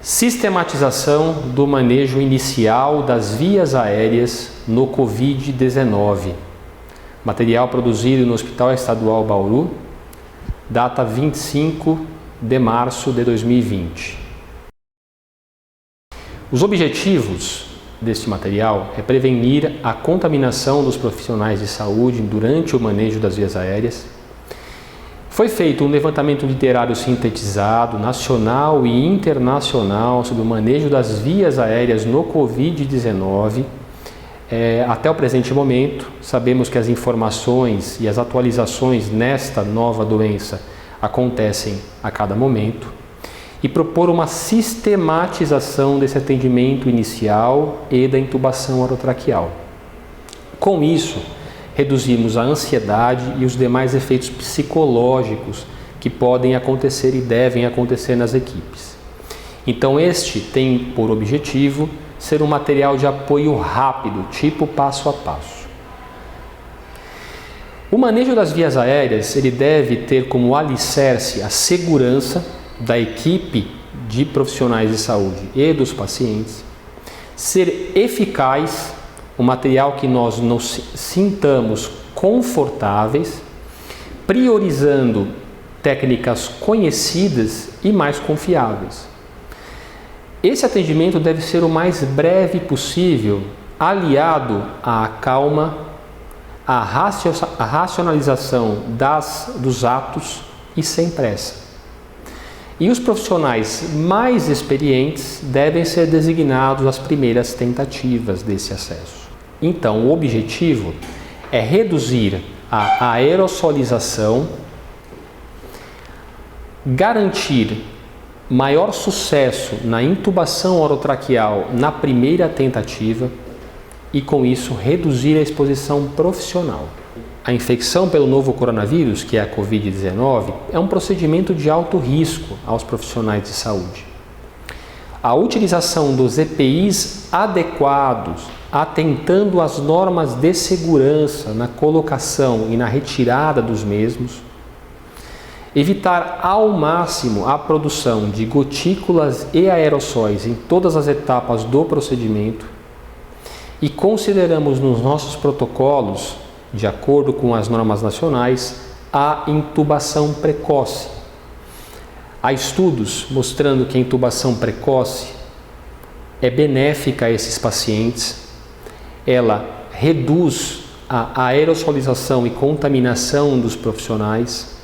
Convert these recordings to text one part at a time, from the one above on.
Sistematização do manejo inicial das vias aéreas no Covid-19. Material produzido no Hospital Estadual Bauru, data 25 de março de 2020. Os objetivos deste material é prevenir a contaminação dos profissionais de saúde durante o manejo das vias aéreas. Foi feito um levantamento literário sintetizado, nacional e internacional, sobre o manejo das vias aéreas no Covid-19. Até o presente momento, sabemos que as informações e as atualizações nesta nova doença acontecem a cada momento, e propor uma sistematização desse atendimento inicial e da intubação orotraqueal. Com isso, reduzimos a ansiedade e os demais efeitos psicológicos que podem acontecer e devem acontecer nas equipes. Então, este tem por objetivo ser um material de apoio rápido, tipo passo a passo. O manejo das vias aéreas, ele deve ter como alicerce a segurança da equipe de profissionais de saúde e dos pacientes, ser eficaz, um material que nós nos sintamos confortáveis, priorizando técnicas conhecidas e mais confiáveis. Esse atendimento deve ser o mais breve possível, aliado à calma, à racionalização dos atos e sem pressa. E os profissionais mais experientes devem ser designados às primeiras tentativas desse acesso. Então, o objetivo é reduzir a aerossolização, garantir maior sucesso na intubação orotraqueal na primeira tentativa e, com isso, reduzir a exposição profissional. A infecção pelo novo coronavírus, que é a Covid-19, é um procedimento de alto risco aos profissionais de saúde. A utilização dos EPIs adequados, atentando às normas de segurança na colocação e na retirada dos mesmos, evitar ao máximo a produção de gotículas e aerossóis em todas as etapas do procedimento, e consideramos nos nossos protocolos, de acordo com as normas nacionais, a intubação precoce. Há estudos mostrando que a intubação precoce é benéfica a esses pacientes, ela reduz a aerossolização e contaminação dos profissionais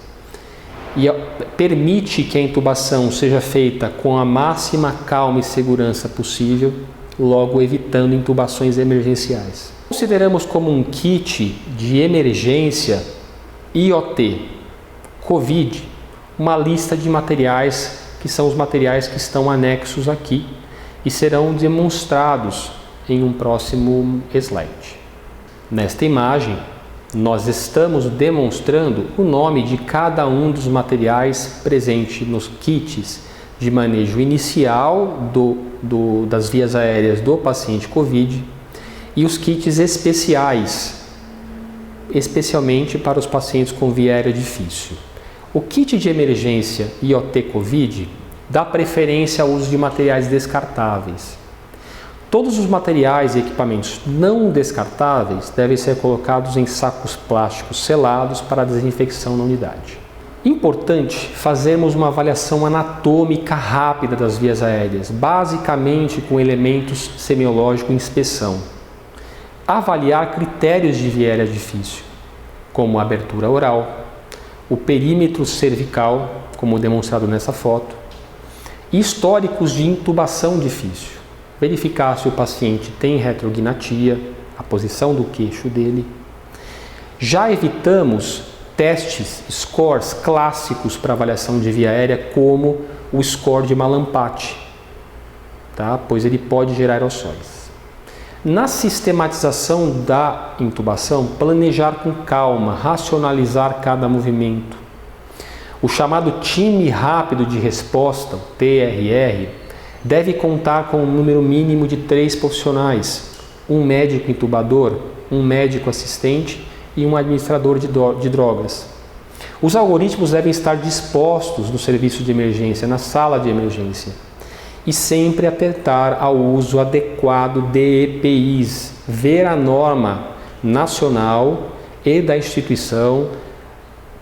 e permite que a intubação seja feita com a máxima calma e segurança possível, logo evitando intubações emergenciais. Consideramos como um kit de emergência IoT COVID uma lista de materiais que são os materiais que estão anexos aqui e serão demonstrados em um próximo slide. Nesta imagem, nós estamos demonstrando o nome de cada um dos materiais presentes nos kits de manejo inicial das vias aéreas do paciente COVID e os kits especiais, especialmente para os pacientes com via aérea difícil. O kit de emergência IoT COVID dá preferência ao uso de materiais descartáveis. Todos os materiais e equipamentos não descartáveis devem ser colocados em sacos plásticos selados para a desinfecção na unidade. Importante fazermos uma avaliação anatômica rápida das vias aéreas, basicamente com elementos semiológicos em inspeção. Avaliar critérios de via aérea difícil, como a abertura oral, o perímetro cervical, como demonstrado nessa foto, e históricos de intubação difícil. Verificar se o paciente tem retrognatia, a posição do queixo dele. Já evitamos testes, scores clássicos para avaliação de via aérea, como o score de Mallampati, tá? Pois ele pode gerar aerossóis. Na sistematização da intubação, planejar com calma, racionalizar cada movimento. O chamado time rápido de resposta, o TRR, deve contar com um número mínimo de 3 profissionais, um médico intubador, um médico assistente e um administrador de drogas. Os algoritmos devem estar dispostos no serviço de emergência, na sala de emergência. e sempre atentar ao uso adequado de EPIs, ver a norma nacional e da instituição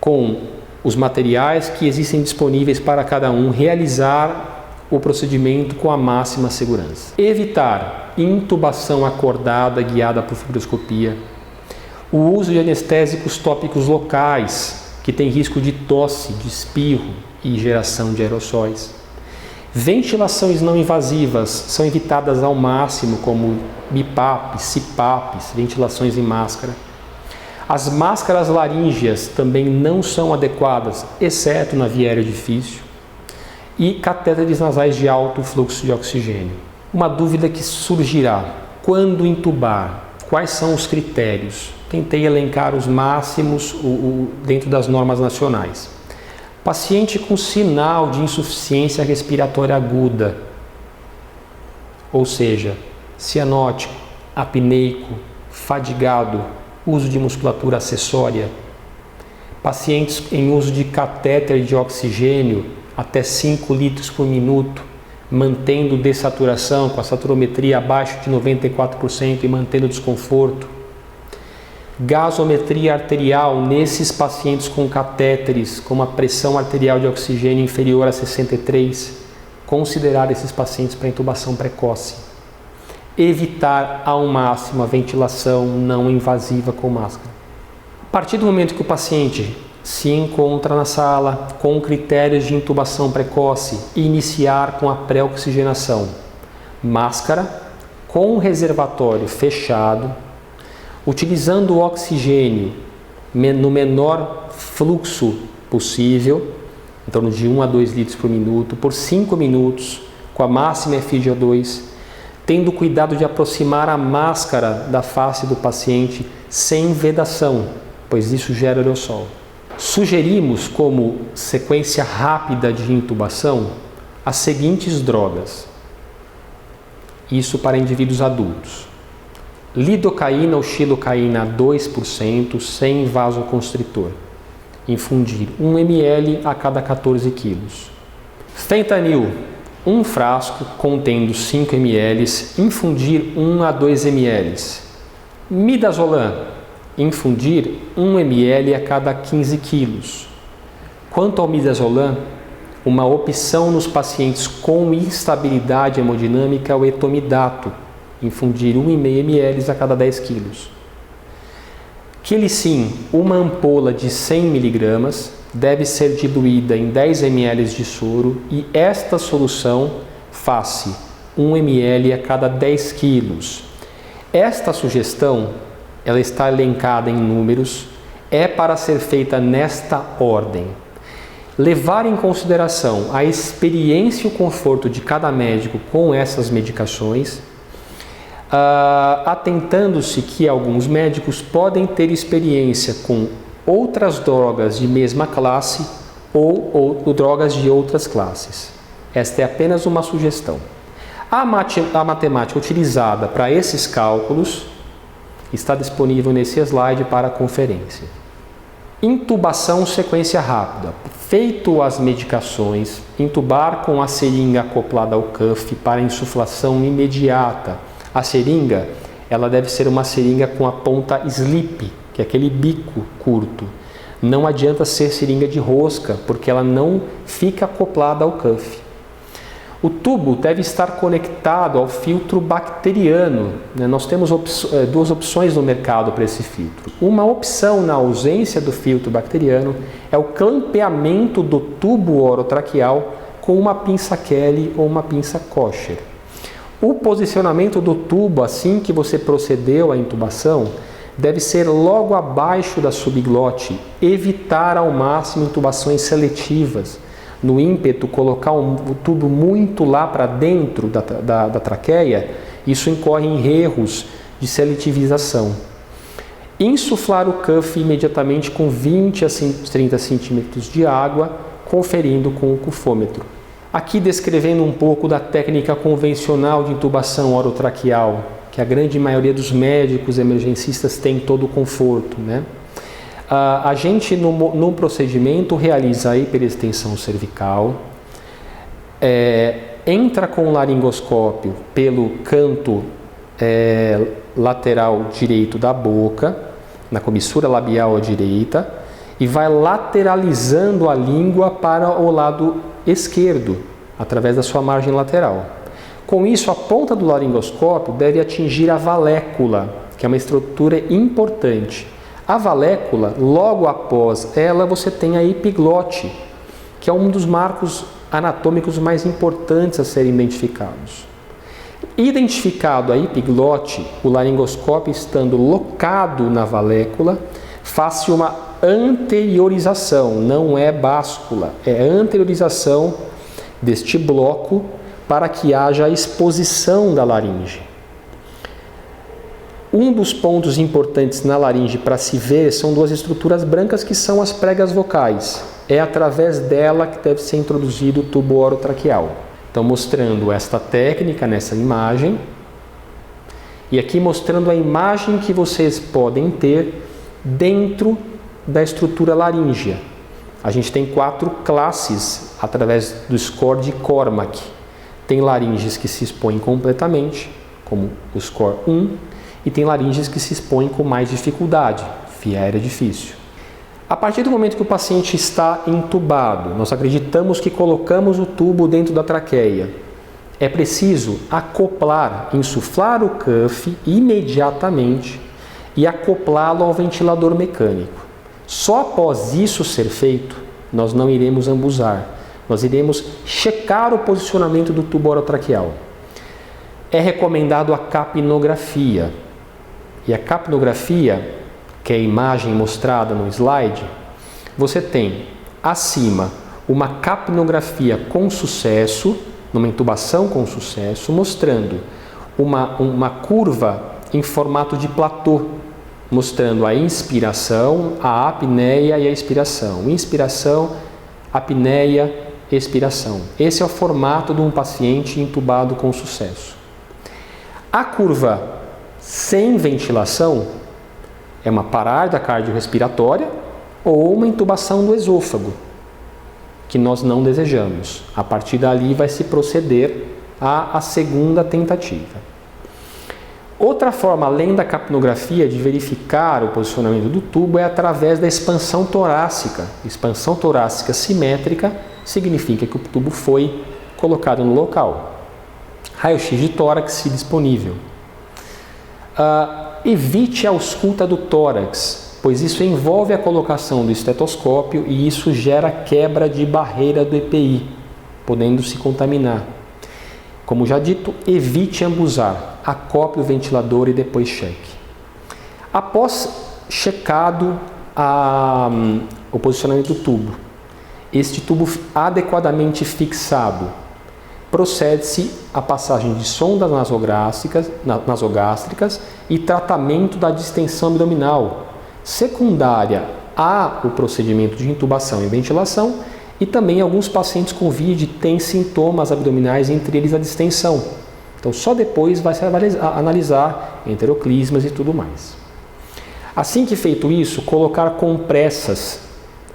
com os materiais que existem disponíveis para cada um, realizar o procedimento com a máxima segurança. Evitar intubação acordada guiada por fibroscopia, o uso de anestésicos tópicos locais, que tem risco de tosse, de espirro e geração de aerossóis. Ventilações não invasivas são evitadas ao máximo, como BIPAPs, CPAPs, ventilações em máscara. As máscaras laríngeas também não são adequadas, exceto na via aérea difícil. E catéteres nasais de alto fluxo de oxigênio. Uma dúvida que surgirá: quando intubar? Quais são os critérios? Tentei elencar os máximos dentro das normas nacionais. Paciente com sinal de insuficiência respiratória aguda, ou seja, cianótico, apneico, fadigado, uso de musculatura acessória. Pacientes em uso de catéter de oxigênio até 5 litros por minuto, mantendo dessaturação com a saturometria abaixo de 94% e mantendo desconforto. Gasometria arterial nesses pacientes com catéteres com uma pressão arterial de oxigênio inferior a 63, considerar esses pacientes para intubação precoce. Evitar ao máximo a ventilação não invasiva com máscara. A partir do momento que o paciente se encontra na sala com critérios de intubação precoce, iniciar com a pré-oxigenação, máscara com reservatório fechado, utilizando o oxigênio no menor fluxo possível, em torno de 1 a 2 litros por minuto, por 5 minutos, com a máxima FiO2, tendo cuidado de aproximar a máscara da face do paciente sem vedação, pois isso gera aerossol. Sugerimos como sequência rápida de intubação as seguintes drogas, isso para indivíduos adultos: lidocaína ou xilocaína 2% sem vasoconstritor, infundir 1 ml a cada 14 kg. Fentanil, um frasco contendo 5 ml, infundir 1 a 2 ml. Midazolam, infundir 1 ml a cada 15 kg. Quanto ao midazolam, uma opção nos pacientes com instabilidade hemodinâmica é o etomidato, infundir 1,5 ml a cada 10 kg. Quilicin, uma ampola de 100 mg, deve ser diluída em 10 ml de soro e esta solução faz-se 1 ml a cada 10 kg. Esta sugestão, ela está elencada em números, é para ser feita nesta ordem. Levar em consideração a experiência e o conforto de cada médico com essas medicações, atentando-se que alguns médicos podem ter experiência com outras drogas de mesma classe ou drogas de outras classes. Esta é apenas uma sugestão. A matemática utilizada para esses cálculos está disponível nesse slide para conferência. Intubação sequência rápida. Feito as medicações, intubar com a seringa acoplada ao cuff para insuflação imediata. A seringa, ela deve ser uma seringa com a ponta slip, que é aquele bico curto. Não adianta ser seringa de rosca, porque ela não fica acoplada ao cuff. O tubo deve estar conectado ao filtro bacteriano. Nós temos duas opções no mercado para esse filtro. Uma opção na ausência do filtro bacteriano é o clampeamento do tubo orotraqueal com uma pinça Kelly ou uma pinça Kosher. O posicionamento do tubo assim que você procedeu à intubação deve ser logo abaixo da subglote, evitar ao máximo intubações seletivas. No ímpeto, colocar o tubo muito lá para dentro da traqueia, isso incorre em erros de seletivização. Insuflar o cuff imediatamente com 20 a 30 centímetros de água, conferindo com o cufômetro. Aqui descrevendo um pouco da técnica convencional de intubação orotraqueal, que a grande maioria dos médicos emergencistas tem todo o conforto, né? A gente no procedimento realiza a hiperextensão cervical, entra com o laringoscópio pelo canto lateral direito da boca, na comissura labial à direita, e vai lateralizando a língua para o lado esquerdo, através da sua margem lateral. Com isso, a ponta do laringoscópio deve atingir a valécula, que é uma estrutura importante. A valécula, logo após ela, você tem a epiglote, que é um dos marcos anatômicos mais importantes a serem identificados. Identificado a epiglote, o laringoscópio estando locado na valécula, faz-se uma anteriorização, não é báscula, é anteriorização deste bloco para que haja a exposição da laringe. Um dos pontos importantes na laringe para se ver são duas estruturas brancas que são as pregas vocais. É através dela que deve ser introduzido o tubo orotraqueal. Então, mostrando esta técnica nessa imagem e aqui mostrando a imagem que vocês podem ter dentro da estrutura laríngea. A gente tem 4 classes através do score de Cormack. Tem laringes que se expõem completamente, como o score 1, e tem laringes que se expõem com mais dificuldade, via aérea difícil. A partir do momento que o paciente está entubado, nós acreditamos que colocamos o tubo dentro da traqueia. É preciso acoplar, insuflar o cuff imediatamente e acoplá-lo ao ventilador mecânico. Só após isso ser feito, nós não iremos ambusar. Nós iremos checar o posicionamento do tubo orotraqueal. É recomendado a capnografia. E a capnografia, que é a imagem mostrada no slide, você tem acima uma capnografia com sucesso, numa intubação com sucesso, mostrando uma curva em formato de platô, mostrando a inspiração, a apneia e a expiração. Inspiração, apneia, expiração. Esse é o formato de um paciente intubado com sucesso. A curva sem ventilação é uma parada cardiorrespiratória ou uma intubação do esôfago, que nós não desejamos. A partir dali vai se proceder à segunda tentativa. Outra forma, além da capnografia, de verificar o posicionamento do tubo é através da expansão torácica. Expansão torácica simétrica significa que o tubo foi colocado no local. Raio-x de tórax disponível. Evite a ausculta do tórax, pois isso envolve a colocação do estetoscópio e isso gera quebra de barreira do EPI, podendo se contaminar. Como já dito, evite ambusar, acople o ventilador e depois cheque. Após checado o posicionamento do tubo, este tubo adequadamente fixado, procede-se à passagem de sondas nasogástricas e tratamento da distensão abdominal, secundária ao procedimento de intubação e ventilação, e também alguns pacientes com VID têm sintomas abdominais, entre eles a distensão. Então só depois vai se analisar enteroclismas e tudo mais. Assim que feito isso, colocar compressas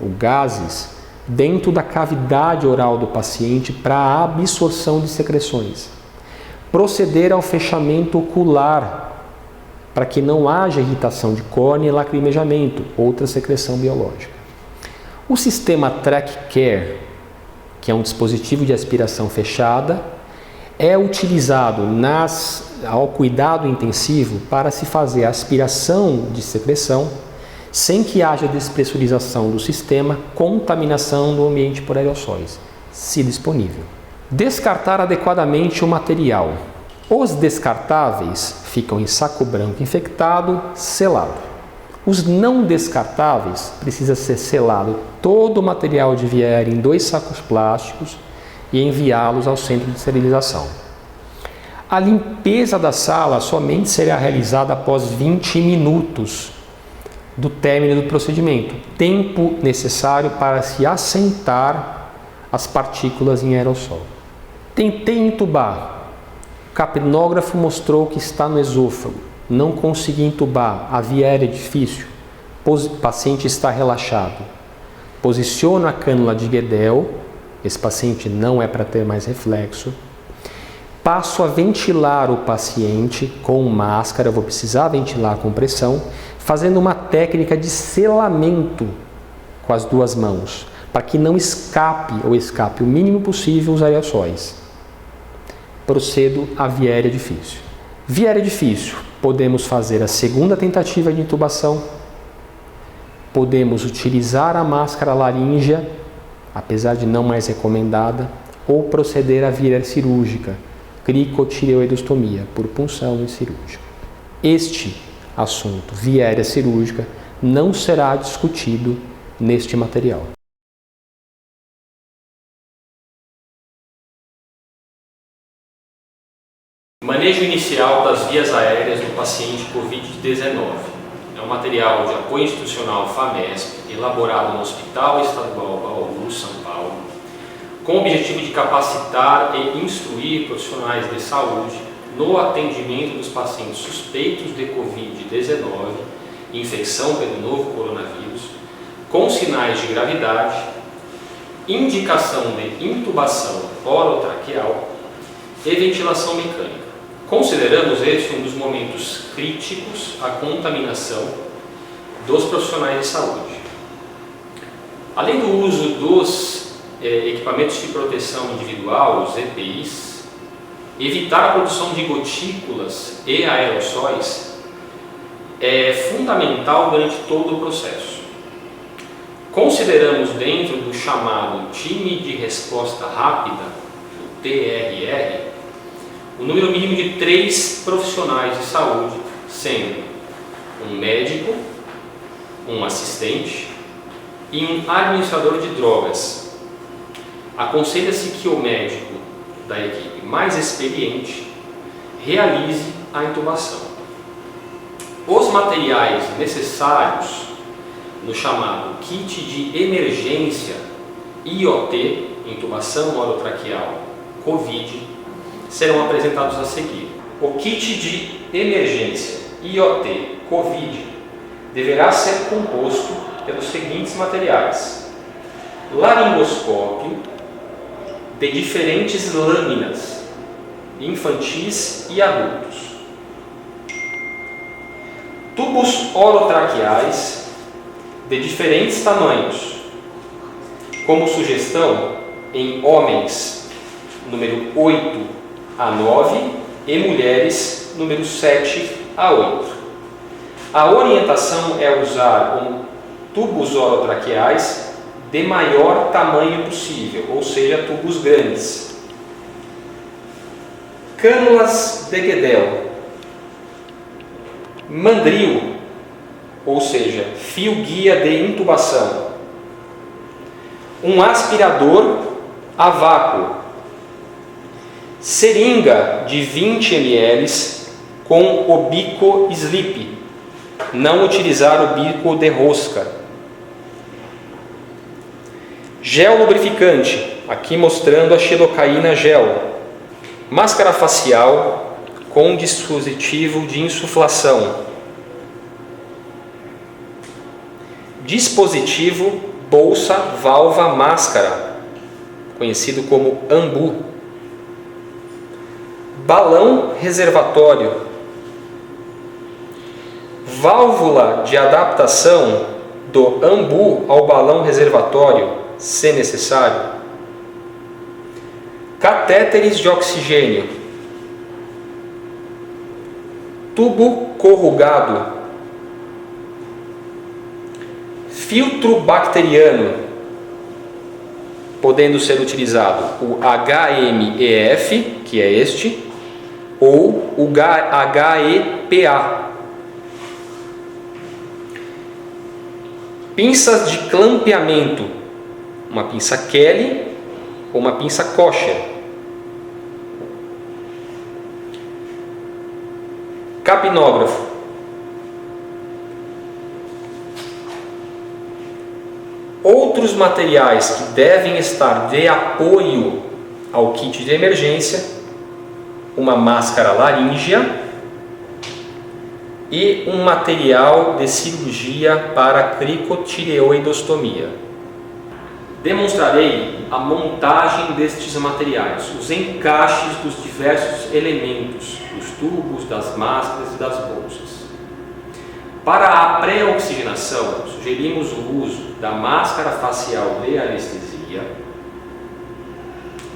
ou gases dentro da cavidade oral do paciente para a absorção de secreções. Proceder ao fechamento ocular para que não haja irritação de córnea e lacrimejamento, outra secreção biológica. O sistema TrachCare, que é um dispositivo de aspiração fechada, é utilizado ao cuidado intensivo para se fazer a aspiração de secreção sem que haja despressurização do sistema, contaminação do ambiente por aerossóis, se disponível. Descartar adequadamente o material. Os descartáveis ficam em saco branco infectado, selado. Os não descartáveis precisa ser selado todo o material de vier em 2 sacos plásticos e enviá-los ao centro de esterilização. A limpeza da sala somente será realizada após 20 minutos do término do procedimento, tempo necessário para se assentar as partículas em aerossol. Tentei entubar, o capnógrafo mostrou que está no esôfago, não consegui entubar, a via aérea é difícil, o paciente está relaxado. Posiciono a cânula de Guedel, esse paciente não é para ter mais reflexo, Passo a ventilar o paciente com máscara, eu vou precisar ventilar com pressão, fazendo uma técnica de selamento com as duas mãos, para que não escape ou escape o mínimo possível os aerossóis. Procedo a via aérea difícil. Via aérea difícil, podemos fazer a segunda tentativa de intubação, podemos utilizar a máscara laríngea, apesar de não mais recomendada, ou proceder à via aérea cirúrgica, cricotireoidostomia, por punção e cirúrgica. Este assunto, via aérea cirúrgica, não será discutido neste material. Manejo inicial das vias aéreas no paciente Covid-19. É um material de apoio institucional FAMESP, elaborado no Hospital Estadual Bauru, São Paulo, com o objetivo de capacitar e instruir profissionais de saúde no atendimento dos pacientes suspeitos de Covid-19, infecção pelo novo coronavírus, com sinais de gravidade, indicação de intubação orotraqueal e ventilação mecânica. Consideramos este um dos momentos críticos à contaminação dos profissionais de saúde. Além do uso dos equipamentos de proteção individual, os EPIs, evitar a produção de gotículas e aerossóis é fundamental durante todo o processo. Consideramos dentro do chamado Time de Resposta Rápida, o TRR, o número mínimo de 3 profissionais de saúde, sendo um médico, um assistente e um administrador de drogas. Aconselha-se que o médico da equipe mais experiente realize a intubação. Os materiais necessários no chamado Kit de Emergência IoT, intubação orotraqueal COVID, serão apresentados a seguir. O kit de emergência IoT COVID deverá ser composto pelos seguintes materiais: laringoscópio de diferentes lâminas, infantis e adultos, tubos orotraqueais de diferentes tamanhos, como sugestão em homens número 8 a 9 e mulheres número 7 a 8. A orientação é usar tubos orotraqueais de maior tamanho possível, ou seja, tubos grandes. Cânulas de Guedel, mandril, ou seja, fio guia de intubação, um aspirador a vácuo, seringa de 20 ml com o bico slip, não utilizar o bico de rosca. Gel lubrificante, aqui mostrando a xilocaína gel. Máscara facial com dispositivo de insuflação. Dispositivo bolsa válvula máscara, conhecido como AMBU. Balão reservatório, válvula de adaptação do AMBU ao balão reservatório, se necessário, catéteres de oxigênio, tubo corrugado, filtro bacteriano, podendo ser utilizado o HMEF, que é este, ou o HEPA. Pinças de clampeamento, uma pinça Kelly ou uma pinça Kosher. Capnógrafo. Outros materiais que devem estar de apoio ao kit de emergência: uma máscara laríngea e um material de cirurgia para cricotireoidostomia. Demonstrarei a montagem destes materiais, os encaixes dos diversos elementos, dos tubos, das máscaras e das bolsas. Para a pré-oxigenação, sugerimos o uso da máscara facial de anestesia,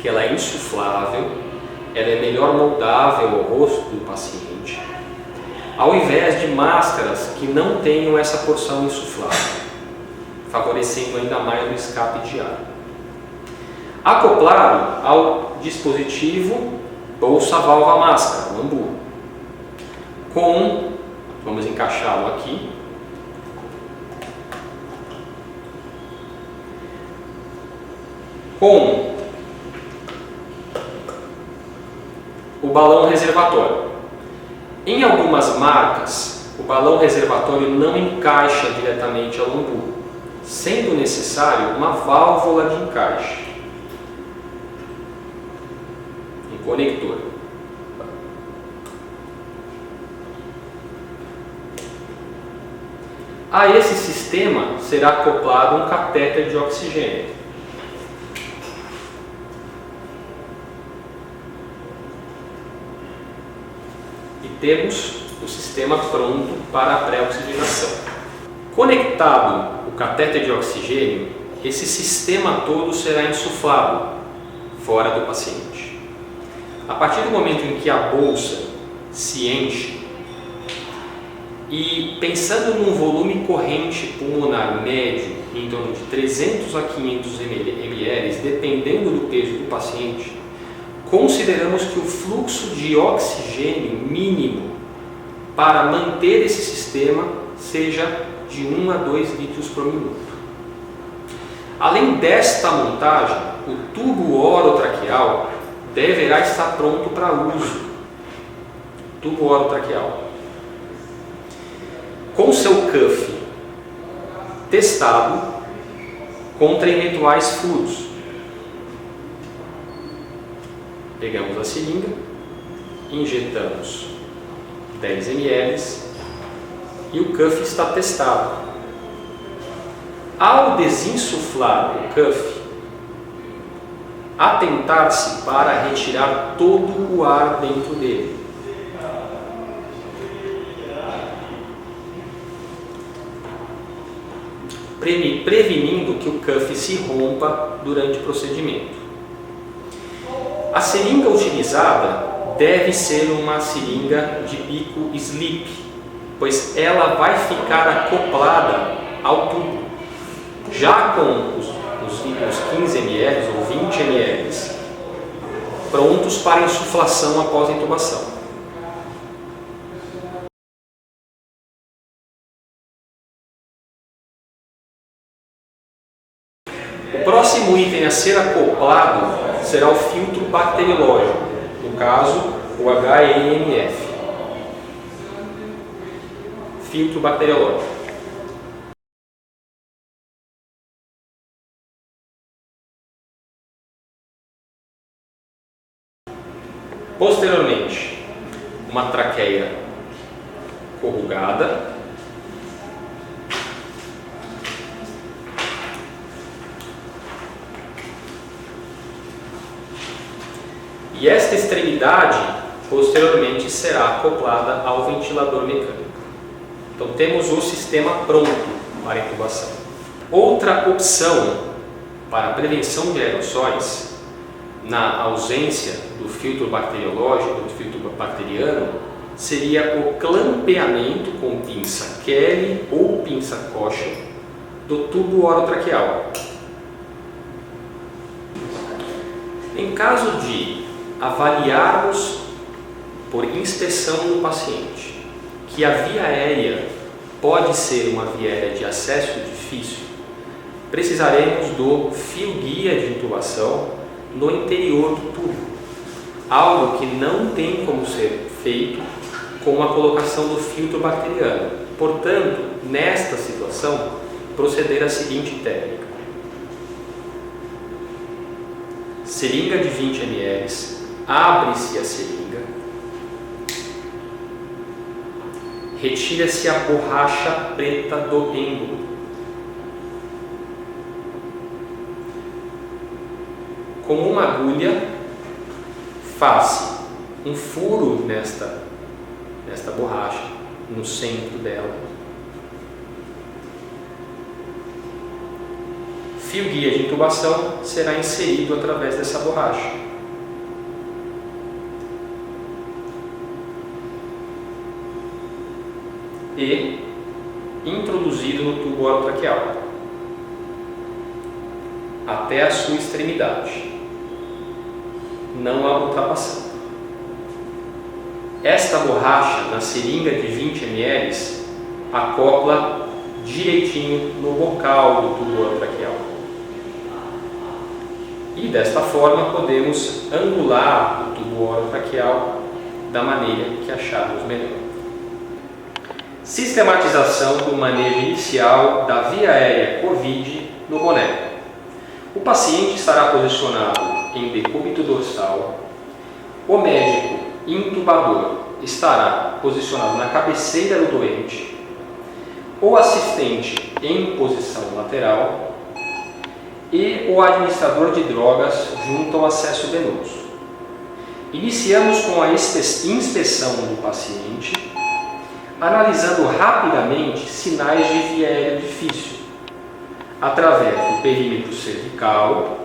que ela é insuflável, ela é melhor moldável ao rosto do paciente, ao invés de máscaras que não tenham essa porção insuflável, favorecendo ainda mais o escape de ar. Acoplado ao dispositivo bolsa-válvula máscara, o AMBU, vamos encaixá-lo aqui, com o balão reservatório. Em algumas marcas, o balão reservatório não encaixa diretamente ao AMBU, sendo necessário uma válvula de encaixe, um conector. A esse sistema será acoplado um catéter de oxigênio. E temos o sistema pronto para a pré-oxigenação. Conectado o catéter de oxigênio, esse sistema todo será insuflado fora do paciente. A partir do momento em que a bolsa se enche, e pensando num volume corrente pulmonar médio em torno de 300 a 500 ml, dependendo do peso do paciente, consideramos que o fluxo de oxigênio mínimo para manter esse sistema seja de 1 a 2 litros por minuto. Além desta montagem, o tubo orotraqueal deverá estar pronto para uso. Tubo orotraqueal. Com seu cuff testado contra eventuais furos. Pegamos a seringa, injetamos 10 ml e o cuff está testado. Ao desinsuflar o cuff, atentar-se para retirar todo o ar dentro dele. Prevenindo que o cuff se rompa durante o procedimento. A seringa utilizada deve ser uma seringa de bico slip, pois ela vai ficar acoplada ao tubo. Já com os 15 ml ou 20 ml prontos para insuflação após a intubação. O próximo item a ser acoplado será o filtro bacteriológico, no caso o HEMF. Filtro bacteriológico. Posteriormente, uma traqueia corrugada, e esta extremidade posteriormente será acoplada ao ventilador mecânico. Então temos o sistema pronto para a intubação. Outra opção para a prevenção de aerossóis, na ausência do filtro bacteriológico, do filtro bacteriano, seria o clampeamento com pinça Kelly ou pinça Kocher do tubo orotraqueal. Em caso de avaliarmos por inspeção do paciente que a via aérea pode ser uma via aérea de acesso difícil, precisaremos do fio guia de intubação no interior do tubo, algo que não tem como ser feito com a colocação do filtro bacteriano. Portanto, nesta situação, proceder à seguinte técnica: seringa de 20 ml, abre-se a seringa, retira-se a borracha preta do êmbolo, com uma agulha, faça um furo nesta borracha, no centro dela. Fio guia de intubação será inserido através dessa borracha. E introduzido no tubo orotraqueal até a sua extremidade, não há ultrapassando. Esta borracha na seringa de 20 ml acopla direitinho no bocal do tubo orotraqueal. E desta forma podemos angular o tubo orotraqueal da maneira que acharmos melhor. Sistematização do manejo inicial da via aérea COVID no boneco. O paciente estará posicionado em decúbito dorsal. O médico intubador estará posicionado na cabeceira do doente. O assistente em posição lateral. E o administrador de drogas junto ao acesso venoso. Iniciamos com a inspeção do paciente, analisando rapidamente sinais de via aérea difícil, através do perímetro cervical,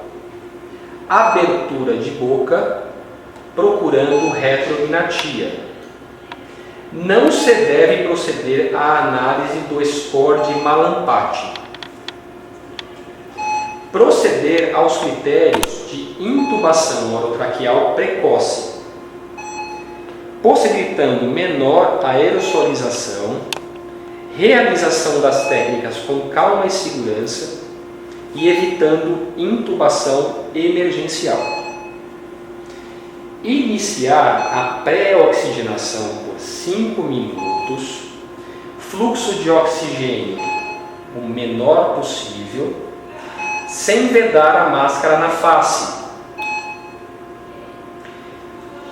abertura de boca, procurando retroognatia. Não se deve proceder à análise do score de Mallampati. Proceder aos critérios de intubação orotraqueal precoce, possibilitando menor aerosolização, realização das técnicas com calma e segurança e evitando intubação emergencial. Iniciar a pré-oxigenação por 5 minutos, fluxo de oxigênio o menor possível, sem vedar a máscara na face.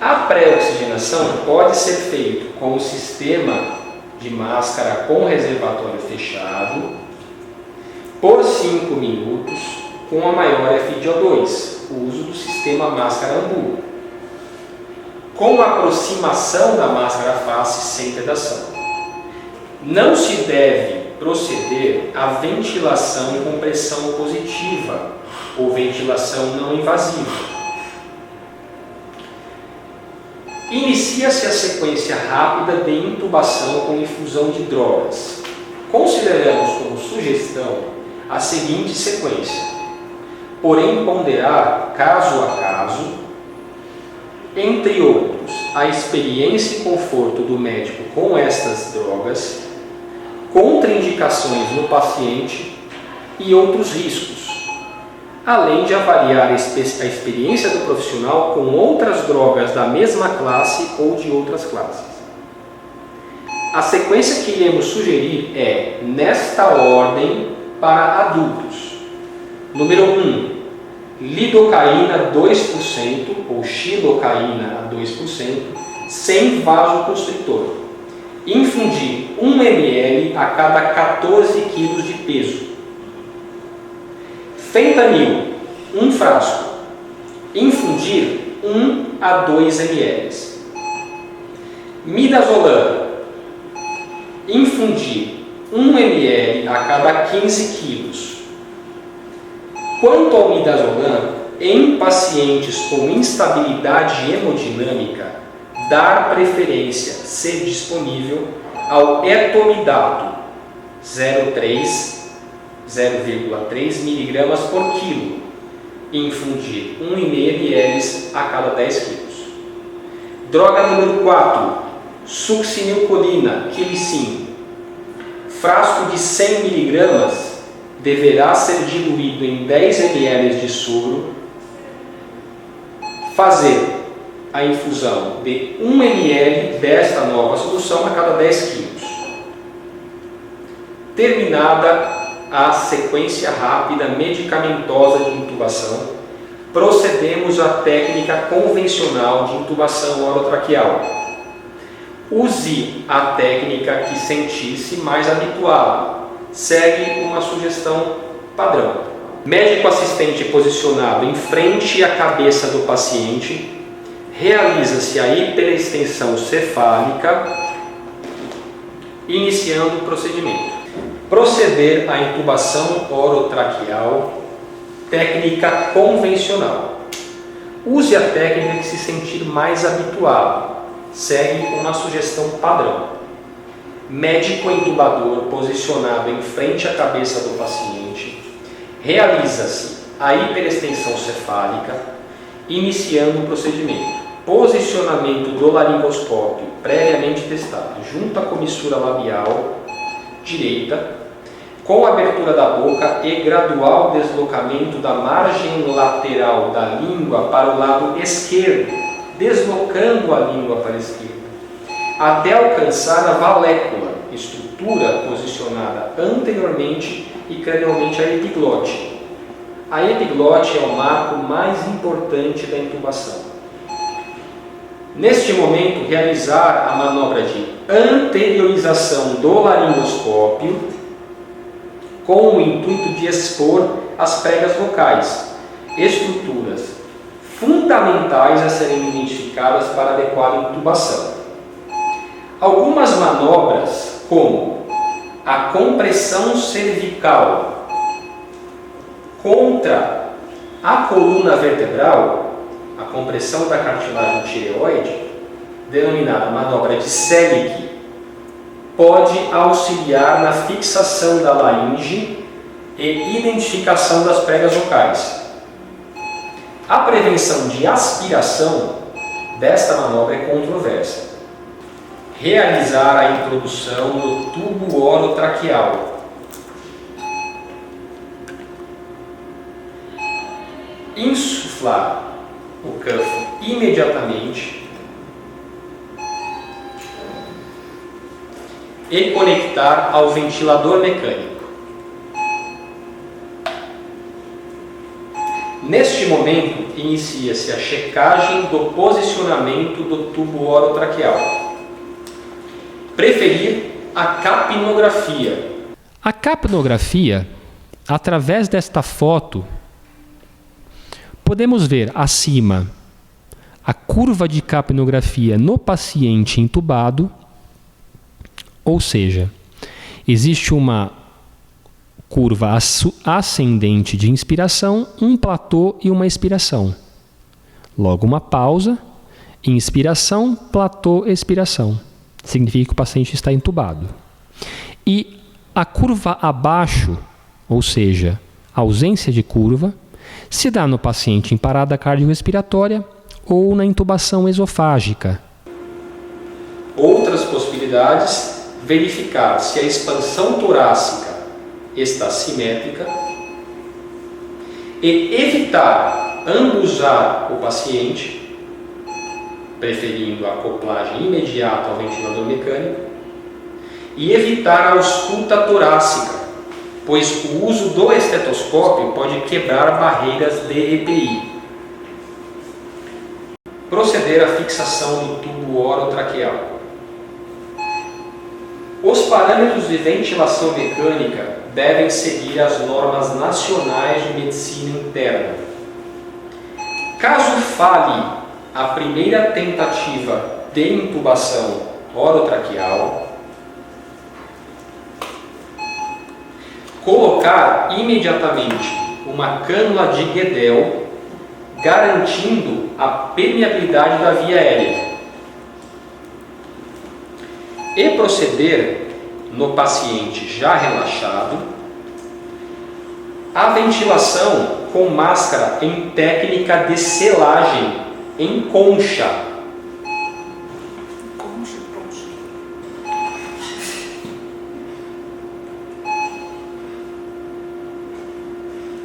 A pré-oxigenação pode ser feita com o sistema de máscara com reservatório fechado por 5 minutos com a maior FiO2, o uso do sistema máscara Ambu, com a aproximação da máscara face sem vedação. Não se deve proceder à ventilação com pressão positiva ou ventilação não invasiva. Inicia-se a sequência rápida de intubação com infusão de drogas. Consideramos como sugestão a seguinte sequência, porém ponderar caso a caso, entre outros, a experiência e conforto do médico com estas drogas, contraindicações no paciente e outros riscos, além de avaliar a experiência do profissional com outras drogas da mesma classe ou de outras classes. A sequência que iremos sugerir é, nesta ordem, para adultos. Número 1, lidocaína 2% ou xilocaína a 2%, sem vasoconstritor. Infundir 1 ml a cada 14 kg de peso. Fentanil, 1 frasco. Infundir 1 a 2 ml. Midazolam, infundir 1 ml a cada 15 kg. Quanto ao midazolam, em pacientes com instabilidade hemodinâmica, dar preferência, se disponível, ao etomidato 0,3 mg por quilo, infundir 1,5 ml a cada 10 kg. Droga número 4, succinilcolina, quilicin. Frasco de 100 mg deverá ser diluído em 10 ml de soro. Fazer a infusão de 1 ml desta nova solução a cada 10 kg. Terminada a sequência rápida medicamentosa de intubação, procedemos à técnica convencional de intubação orotraqueal. Use a técnica que sentir-se mais habituado. Segue uma sugestão padrão. Médico assistente posicionado em frente à cabeça do paciente, realiza-se a hiperextensão cefálica, iniciando o procedimento. Proceder à intubação orotraqueal, técnica convencional. Use a técnica que se sentir mais habituado. Segue uma sugestão padrão. Médico intubador posicionado em frente à cabeça do paciente, realiza-se a hiperextensão cefálica, iniciando o procedimento. Posicionamento do laringoscópio previamente testado junto à comissura labial direita, com abertura da boca e gradual deslocamento da margem lateral da língua para o lado esquerdo, deslocando a língua para a esquerda, até alcançar a valécula, estrutura posicionada anteriormente e cranialmente à epiglote. A epiglote é o marco mais importante da intubação. Neste momento, realizar a manobra de anteriorização do laringoscópio com o intuito de expor as pregas vocais, estruturas fundamentais a serem identificadas para adequada intubação. Algumas manobras, como a compressão cervical contra a coluna vertebral, a compressão da cartilagem tireoide, denominada manobra de Selig, pode auxiliar na fixação da laringe e identificação das pregas vocais. A prevenção de aspiração desta manobra é controversa. Realizar a introdução no tubo orotraqueal. Insuflar o cufo imediatamente e conectar ao ventilador mecânico. Neste momento, inicia-se a checagem do posicionamento do tubo orotraqueal. Preferir a capnografia. A capnografia, através desta foto, podemos ver acima a curva de capnografia no paciente intubado, ou seja, existe uma curva ascendente de inspiração, um platô e uma expiração. Logo uma pausa, inspiração, platô, expiração. Significa que o paciente está intubado. E a curva abaixo, ou seja, ausência de curva, se dá no paciente em parada cardiorrespiratória ou na intubação esofágica. Outras possibilidades: verificar se a expansão torácica está simétrica e evitar ambusar o paciente, preferindo a acoplagem imediata ao ventilador mecânico, e evitar a ausculta torácica, pois o uso do estetoscópio pode quebrar barreiras de EPI. Proceder à fixação do tubo orotraqueal. Os parâmetros de ventilação mecânica devem seguir as normas nacionais de medicina interna. Caso falhe a primeira tentativa de intubação orotraqueal, colocar imediatamente uma cânula de Guedel, garantindo a permeabilidade da via aérea. E proceder, no paciente já relaxado, a ventilação com máscara em técnica de selagem em concha.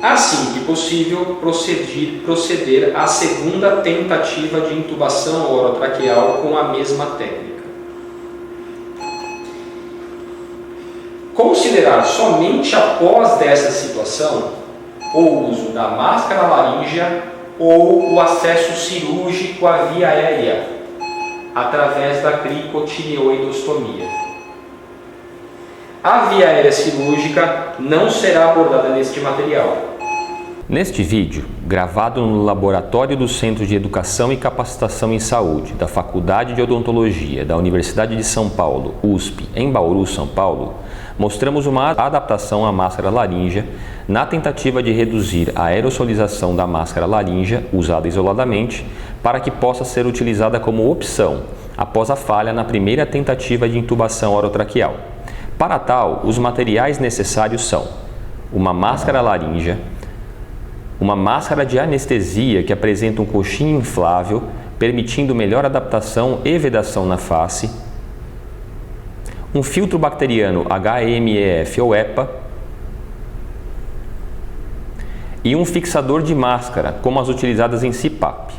Assim que possível, proceder à segunda tentativa de intubação orotraqueal com a mesma técnica. Considerar somente após dessa situação o uso da máscara laríngea ou o acesso cirúrgico à via aérea através da cricotireoidostomia. A via aérea cirúrgica não será abordada neste material. Neste vídeo, gravado no laboratório do Centro de Educação e Capacitação em Saúde da Faculdade de Odontologia da Universidade de São Paulo, USP, em Bauru, São Paulo, mostramos uma adaptação à máscara laríngea na tentativa de reduzir a aerosolização da máscara laríngea usada isoladamente para que possa ser utilizada como opção após a falha na primeira tentativa de intubação orotraqueal. Para tal, os materiais necessários são uma máscara laríngea, uma máscara de anestesia que apresenta um coxinho inflável, permitindo melhor adaptação e vedação na face, um filtro bacteriano HMEF ou EPA e um fixador de máscara, como as utilizadas em CPAP.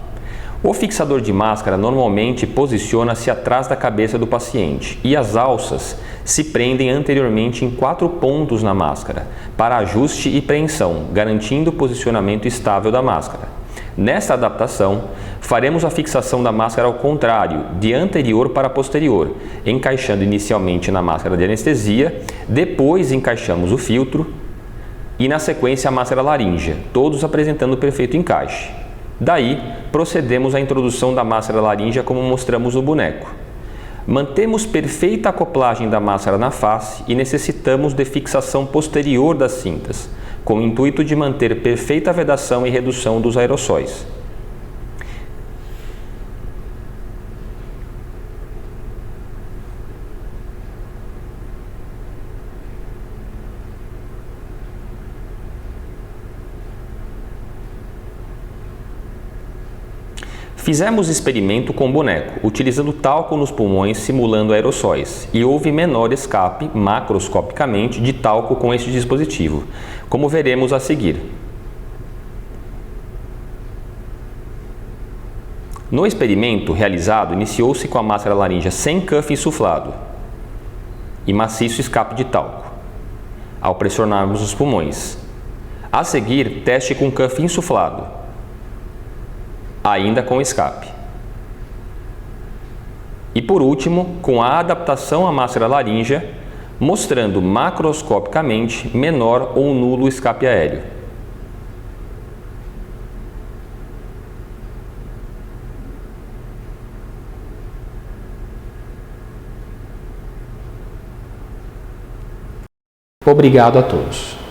O fixador de máscara normalmente posiciona-se atrás da cabeça do paciente e as alças se prendem anteriormente em 4 pontos na máscara, para ajuste e preensão, garantindo o posicionamento estável da máscara. Nesta adaptação, faremos a fixação da máscara ao contrário, de anterior para posterior, encaixando inicialmente na máscara de anestesia, depois encaixamos o filtro e na sequência a máscara laríngea, todos apresentando perfeito encaixe. Daí, procedemos à introdução da máscara laríngea como mostramos no boneco. Mantemos perfeita acoplagem da máscara na face e necessitamos de fixação posterior das cintas, com o intuito de manter perfeita vedação e redução dos aerossóis. Fizemos experimento com boneco, utilizando talco nos pulmões simulando aerossóis, e houve menor escape, macroscopicamente, de talco com este dispositivo, como veremos a seguir. No experimento realizado, iniciou-se com a máscara laríngea sem cuff insuflado e maciço escape de talco, ao pressionarmos os pulmões. A seguir, teste com cuff insuflado, ainda com escape. E por último, com a adaptação à máscara laríngea, mostrando macroscopicamente menor ou nulo escape aéreo. Obrigado a todos.